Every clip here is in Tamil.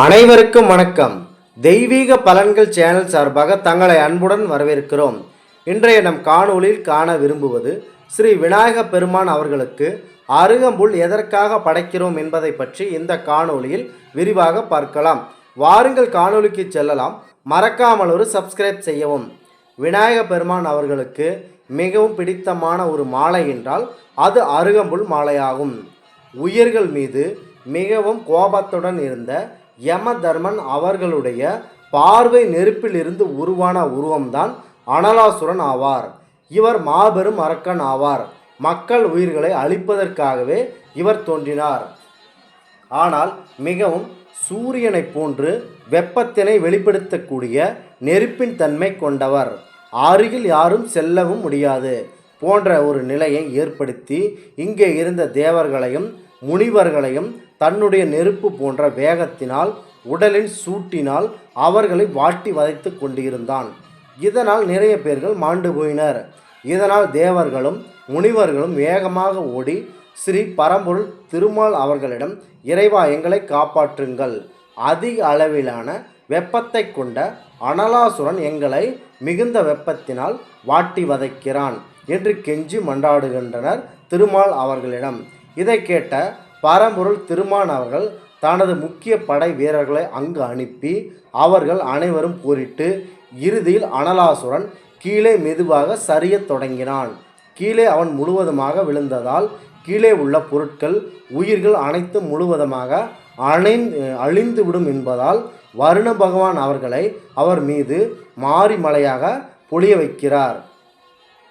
அனைவருக்கும் வணக்கம். தெய்வீக பலன்கள் சேனல் சார்பாக தங்களை அன்புடன் வரவேற்கிறோம். இன்றைய நம் காணொளியில் காண விரும்புவது ஸ்ரீ விநாயக பெருமான் அவர்களுக்கு அருகம்புல் எதற்காக படைக்கிறோம் என்பதை பற்றி இந்த காணொளியில் விரிவாக பார்க்கலாம். வாருங்கள் காணொளிக்கு செல்லலாம். மறக்காமல் ஒரு சப்ஸ்கிரைப் செய்யவும். விநாயக பெருமான் அவர்களுக்கு மிகவும் பிடித்தமான ஒரு மாலை என்றால் அது அருகம்புல் மாலையாகும். உயிர்கள் மீது மிகவும் கோபத்துடன் இருந்த யமதர்மன் அவர்களுடைய பார்வை நெருப்பில் இருந்து உருவான உருவம்தான் அனலாசுரன் ஆவார். இவர் மாபெரும் அரக்கன் ஆவார். மக்கள் உயிர்களை அழிப்பதற்காகவே இவர் தோன்றினார். ஆனால் மிகவும் சூரியனை போன்று வெப்பத்தினை வெளிப்படுத்தக்கூடிய நெருப்பின் தன்மை கொண்டவர். அருகில் யாரும் செல்லவும் முடியாது போன்ற ஒரு நிலையை ஏற்படுத்தி இங்கே இருந்த தேவர்களையும் முனிவர்களையும் தன்னுடைய நெருப்பு போன்ற வேகத்தினால் உடலின் சூட்டினால் அவர்களை வாட்டி வதைத்து கொண்டிருந்தான். இதனால் நிறைய பேர்கள் மாண்டு போயினர். இதனால் தேவர்களும் முனிவர்களும் வேகமாக ஓடி ஸ்ரீ பரம்பொருள் திருமால் அவர்களிடம், இறைவா எங்களை காப்பாற்றுங்கள், அதிக அளவிலான வெப்பத்தை கொண்ட அனலாசுரன் எங்களை மிகுந்த வெப்பத்தினால் வாட்டி வதைக்கிறான் என்று கெஞ்சி மன்றாடுகின்றனர் திருமால் அவர்களிடம். இதை கேட்ட பரம்பொருள் திருமான் அவர்கள் தனது முக்கிய படை வீரர்களை அங்கு அனுப்பி அவர்கள் அனைவரும் போரிட்டு இறுதியில் அனலாசுரன் கீழே மெதுவாக சரியத் தொடங்கினான். கீழே அவன் முழுவதுமாக விழுந்ததால் கீழே உள்ள பொருட்கள் உயிர்கள் அனைத்தும் முழுவதுமாக அழிந்துவிடும் என்பதால் வருண பகவான் அவர்களை அவர் மீது மாறி மலையாக பொழிய வைக்கிறார்.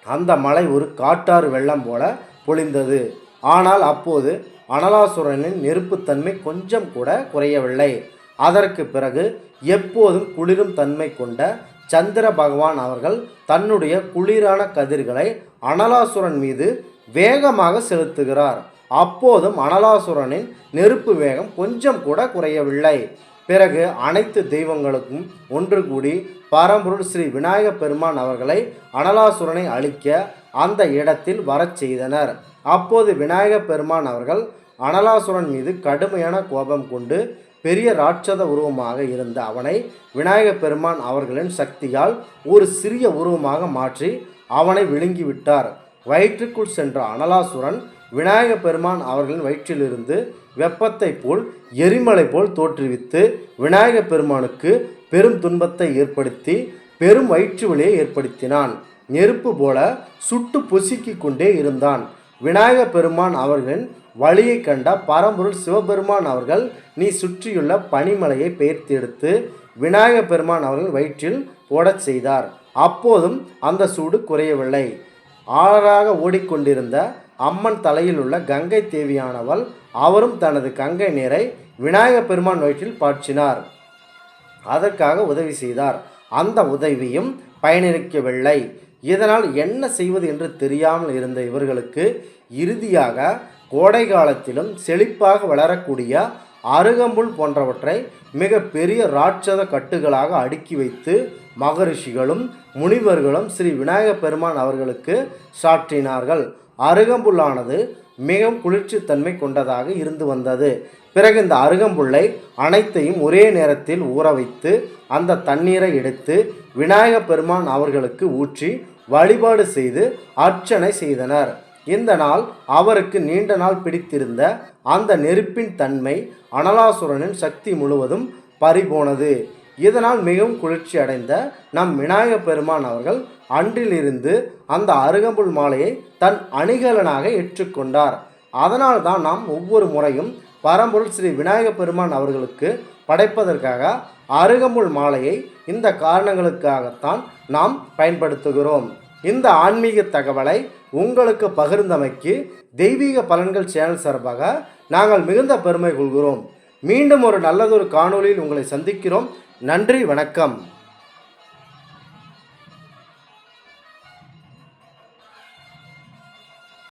அந்த மலை ஒரு காட்டாறு வெள்ளம் போல பொழிந்தது. ஆனால் அப்போது அனலாசுரனின் நெருப்புத்தன்மை கொஞ்சம் கூட குறையவில்லை. அதற்கு பிறகு எப்போதும் குளிரும் தன்மை கொண்ட சந்திர பகவான் அவர்கள் தன்னுடைய குளிரான கதிர்களை அனலாசுரன் மீது வேகமாக செலுத்துகிறார். அப்போதும் அனலாசுரனின் நெருப்பு வேகம் கொஞ்சம் கூட குறையவில்லை. பிறகு அனைத்து தெய்வங்களுக்கும் ஒன்று கூடி பரம்பொருள் ஸ்ரீ விநாயக பெருமான் அவர்களை அனலாசுரனை அழிக்க அந்த இடத்தில் வரச் செய்தனர். அப்போது விநாயக பெருமான் அவர்கள் அனலாசுரன் மீது கடுமையான கோபம் கொண்டு பெரிய ராட்சத உருவமாக இருந்த அவனை விநாயக பெருமான் அவர்களின் சக்தியால் ஒரு சிறிய உருவமாக மாற்றி அவனை விழுங்கிவிட்டார். வயிற்றுக்குள் சென்ற அனலாசுரன் விநாயக பெருமான் அவர்களின் வயிற்றிலிருந்து வெப்பத்தை போல் எரிமலை போல் தோற்றுவித்து விநாயக பெருமானுக்கு பெரும் துன்பத்தை ஏற்படுத்தி பெரும் வயிற்று வலியை ஏற்படுத்தினான். நெருப்பு போல சுட்டு பொசுக்கி கொண்டே இருந்தான். விநாயக பெருமான் அவர்களின் வழியை கண்ட பரம்பொருள் சிவபெருமான் அவர்கள், நீ சுற்றியுள்ள பனிமலையை பெயர்த்து எடுத்து விநாயக பெருமான் அவர்கள் வயிற்றில் போடச் செய்தார். அப்போதும் அந்த சூடு குறையவில்லை. ஆறாக ஓடிக்கொண்டிருந்த அம்மன் தலையில் உள்ள கங்கை தேவியானவள் அவரும் தனது கங்கை நீரை விநாயக பெருமான் வயிற்றில் பாய்ச்சினார். அதற்காக உதவி செய்தார். அந்த உதவியும் பயனளிக்கவில்லை. இதனால் என்ன செய்வது என்று தெரியாமல் இருந்த இவர்களுக்கு இறுதியாக கோடை காலத்திலும் செழிப்பாக வளரக்கூடிய அருகம்புல் போன்றவற்றை மிக பெரிய ராட்சத கட்டுகளாக அடுக்கி வைத்து மகரிஷிகளும் முனிவர்களும் ஸ்ரீ விநாயக பெருமான் அவர்களுக்கு சாற்றினார்கள். அருகம்புல்லானது மிகவும் குளிர்ச்சித்தன்மை கொண்டதாக இருந்து வந்தது. பிறகு இந்த அருகம்புல்லை அனைத்தையும் ஒரே நேரத்தில் ஊற வைத்து அந்த தண்ணீரை எடுத்து விநாயக பெருமான் அவர்களுக்கு ஊற்றி வழிபாடு செய்து அர்ச்சனை செய்தனர். இந்த நாள் அவருக்கு நீண்ட நாள் பிடித்திருந்த அந்த நெருப்பின் தன்மை அனலாசுரனின் சக்தி முழுவதும் பறிபோனது. இதனால் மிகவும் குளிர்ச்சி அடைந்த நம் விநாயக பெருமான் அவர்கள் அன்றிலிருந்து அந்த அருகம்புல் மாலையை தன் அணிகலனாக ஏற்றுக்கொண்டார். அதனால் தான் நாம் ஒவ்வொரு முறையும் பரம்பொருள் ஸ்ரீ விநாயக பெருமான் அவர்களுக்கு படைப்பதற்காக அருகம்புல் மாலையை இந்த காரணங்களுக்காகத்தான் நாம் பயன்படுத்துகிறோம். இந்த ஆன்மீக தகவலை உங்களுக்கு பகிர்ந்தமைக்கு தெய்வீக பலன்கள் சேனல் சார்பாக நாங்கள் மிகுந்த பெருமை கொள்கிறோம். மீண்டும் ஒரு நல்லதொரு காணொளியில் உங்களை சந்திக்கிறோம். நன்றி, வணக்கம்.